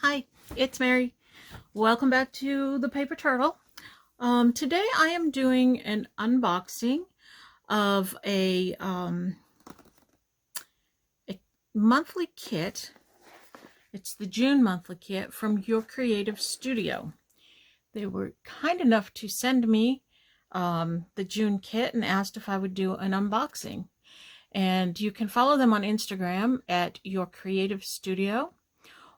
Hi, it's Mary. Welcome back to the Paper Turtle. Today I am doing an unboxing of a monthly kit. It's the June monthly kit from Your Creative Studio. They were kind enough to send me the June kit and asked if I would do an unboxing. And you can follow them on Instagram at Your Creative Studio,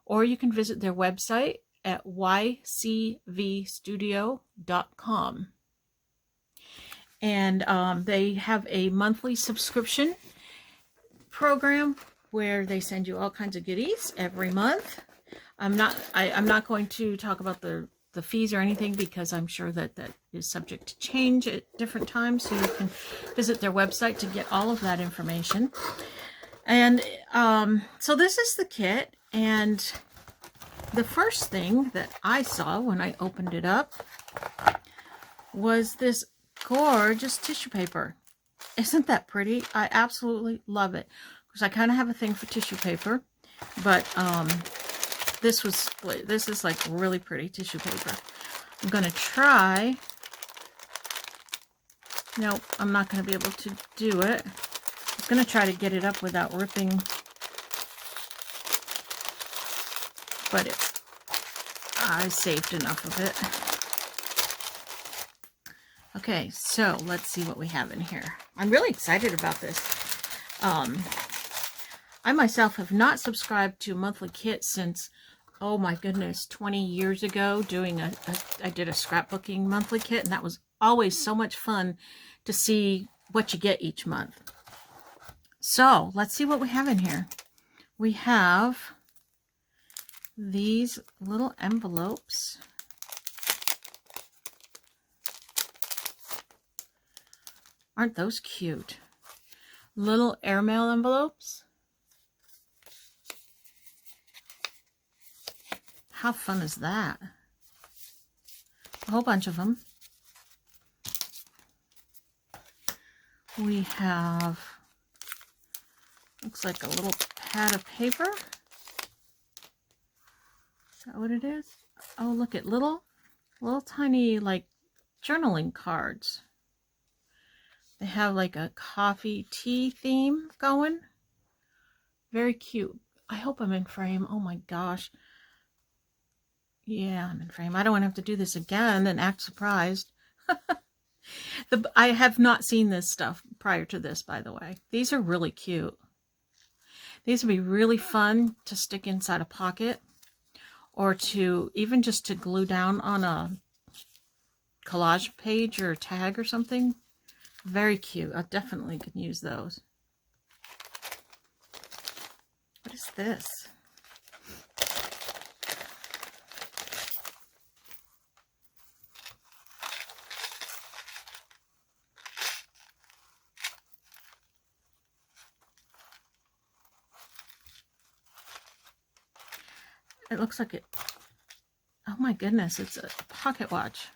or you can visit their website at ycvstudio.com. And they have a monthly subscription program where they send you all kinds of goodies every month. I'm not going to talk about the fees or anything because I'm sure that is subject to change at different times. So you can visit their website to get all of that information. And so this is the kit, and the first thing that I saw when I opened it up was this gorgeous tissue paper. Isn't that pretty? I absolutely love it because I kind of have a thing for tissue paper, but this is like really pretty tissue paper. I'm gonna try. Nope, I'm not gonna be able to do it. I'm gonna try to get it up without ripping, but I saved enough of it. Okay, so let's see what we have in here. I'm really excited about this. I myself have not subscribed to a monthly kit since, oh my goodness, 20 years ago. I did a scrapbooking monthly kit, and that was always so much fun to see what you get each month. So let's see what we have in here. We have these little envelopes. Aren't those cute? Little airmail envelopes. How fun is that? A whole bunch of them. We have, looks like a little pad of paper. Is that what it is? Oh, look at little tiny like journaling cards. They have like a coffee tea theme going. Very cute. I hope I'm in frame. Oh my gosh. Yeah, I'm in frame. I don't want to have to do this again and act surprised. I have not seen this stuff prior to this, by the way. These are really cute. These would be really fun to stick inside a pocket, or to even just to glue down on a collage page or a tag or something. Very cute. I definitely could use those. What is this? It looks like it. Oh my goodness, it's a pocket watch.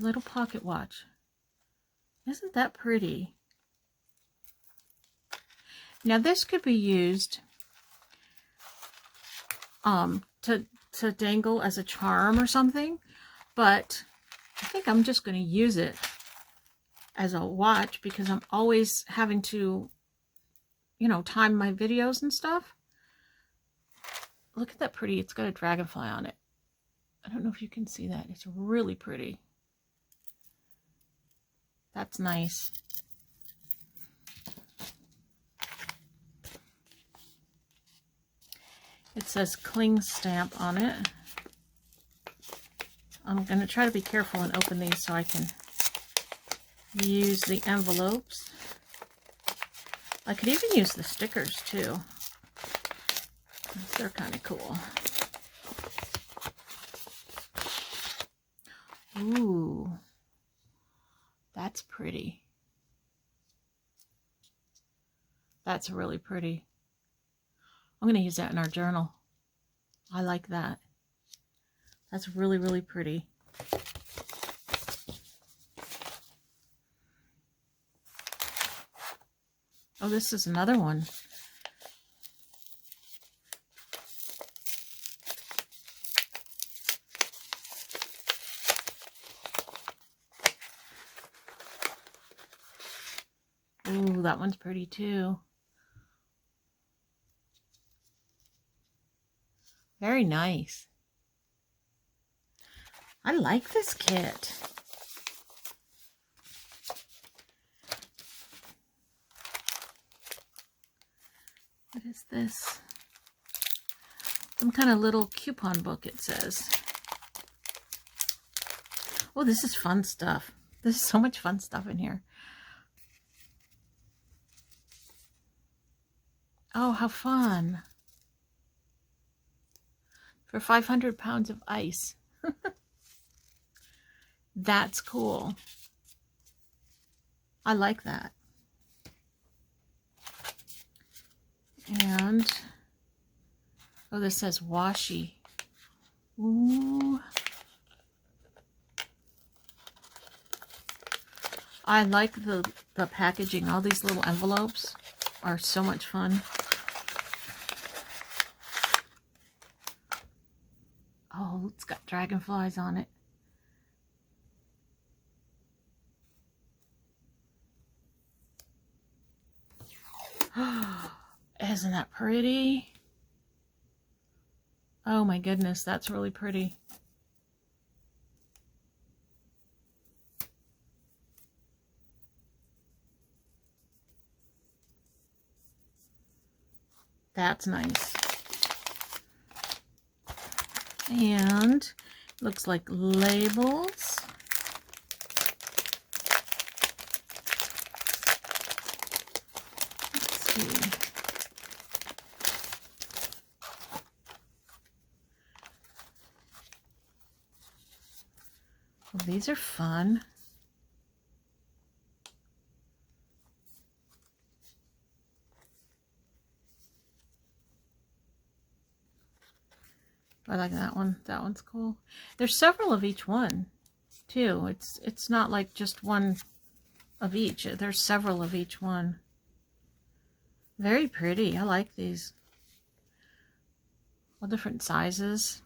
A little pocket watch. Isn't that pretty? Now this could be used to dangle as a charm or something, but I think I'm just going to use it as a watch because I'm always having to, you know, time my videos and stuff. Look at that pretty. It's got a dragonfly on it. I don't know if you can see that. It's really pretty. That's nice. It says cling stamp on it. I'm going to try to be careful and open these so I can use the envelopes. I could even use the stickers too. They're kind of cool. Ooh, that's pretty. That's really pretty. I'm going to use that in our journal. I like that. That's really, really pretty. Oh, this is another one. Ooh, that one's pretty too. Very nice. I like this kit. What is this? Some kind of little coupon book, it says. Oh, this is fun stuff. There's so much fun stuff in here. Oh, how fun. For 500 pounds of ice. That's cool. I like that. And, oh, this says washi. Ooh. I like the packaging. All these little envelopes are so much fun. Oh, it's got dragonflies on it. Isn't that pretty? Oh my goodness, that's really pretty. That's nice. And looks like labels. Let's see. Well, these are fun. I like that one. That one's cool. There's several of each one, too. It's not like just one of each. There's several of each one. Very pretty. I like these. All different sizes.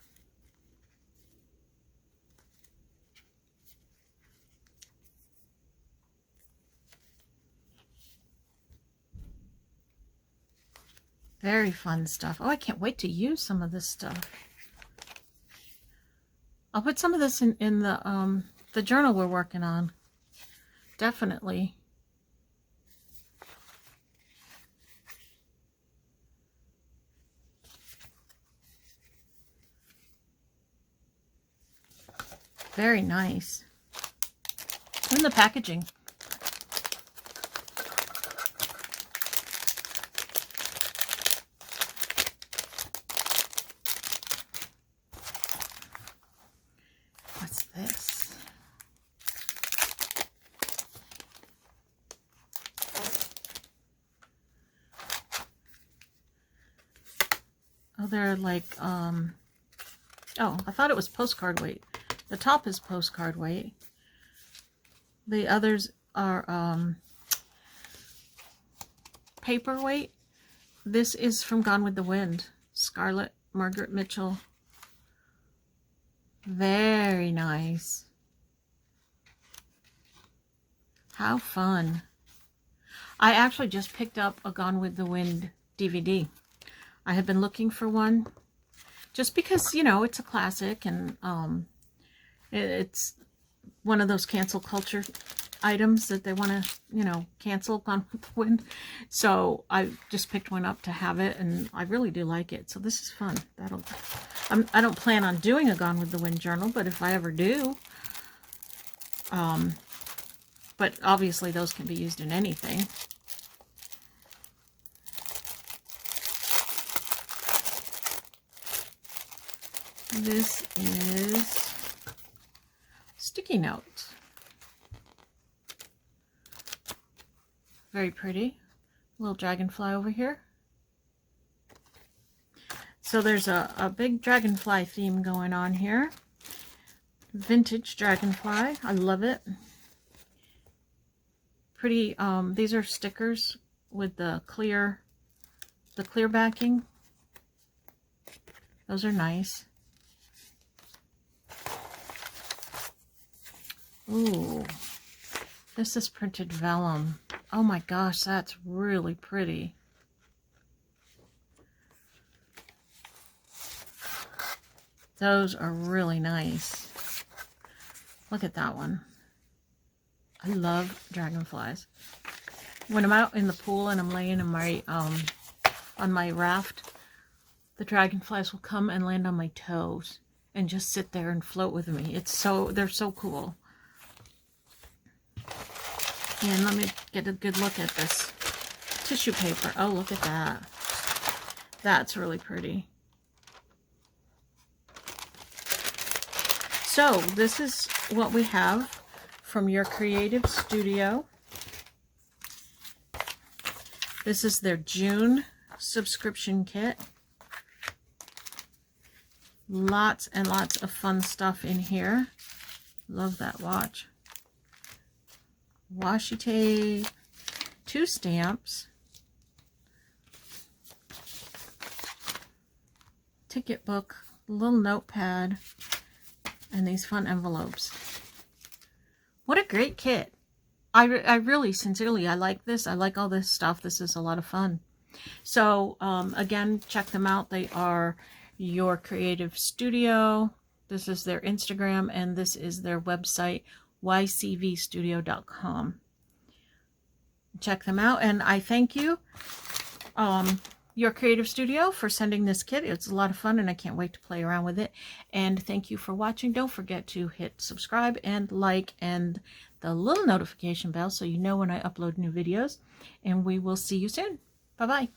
Very fun stuff. Oh, I can't wait to use some of this stuff. I'll put some of this in the journal we're working on. Definitely. Very nice. And the packaging. What's this? Oh, they're like, oh, I thought it was postcard weight. The top is postcard weight. The others are paper weight. This is from Gone with the Wind. Scarlett Margaret Mitchell. Very nice. How fun. I actually just picked up a Gone with the Wind DVD. I have been looking for one just because, you know, it's a classic and it's one of those cancel culture items that they want to, you know, cancel Gone with the Wind. So I just picked one up to have it, and I really do like it. So this is fun. I don't plan on doing a Gone with the Wind journal, but if I ever do, but obviously those can be used in anything. This is sticky note. Very pretty. Little dragonfly over here. So there's a big dragonfly theme going on here. Vintage dragonfly. I love it. Pretty, these are stickers with the clear backing. Those are nice. Ooh, this is printed vellum. Oh my gosh, that's really pretty. Those are really nice. Look at that one. I love dragonflies. When I'm out in the pool and I'm laying in my on my raft, the dragonflies will come and land on my toes and just sit there and float with me. They're so cool. And let me get a good look at this tissue paper. Oh, look at that. That's really pretty. So this is what we have from your creative studio. This is their June subscription kit. Lots and lots of fun stuff in here. Love that watch. Washi tape, 2 stamps, ticket book, little notepad, and these fun envelopes. What a great kit. I really, sincerely, I like this. I like all this stuff. This is a lot of fun. So, again, check them out. They are Your Creative Studio. This is their Instagram, and this is their website, ycvstudio.com. Check them out, and I thank you, Your Creative Studio, for sending this kit. It's a lot of fun, and I can't wait to play around with it. And thank you for watching. Don't forget to hit subscribe and like and the little notification bell so you know when I upload new videos. And we will see you soon. Bye-bye.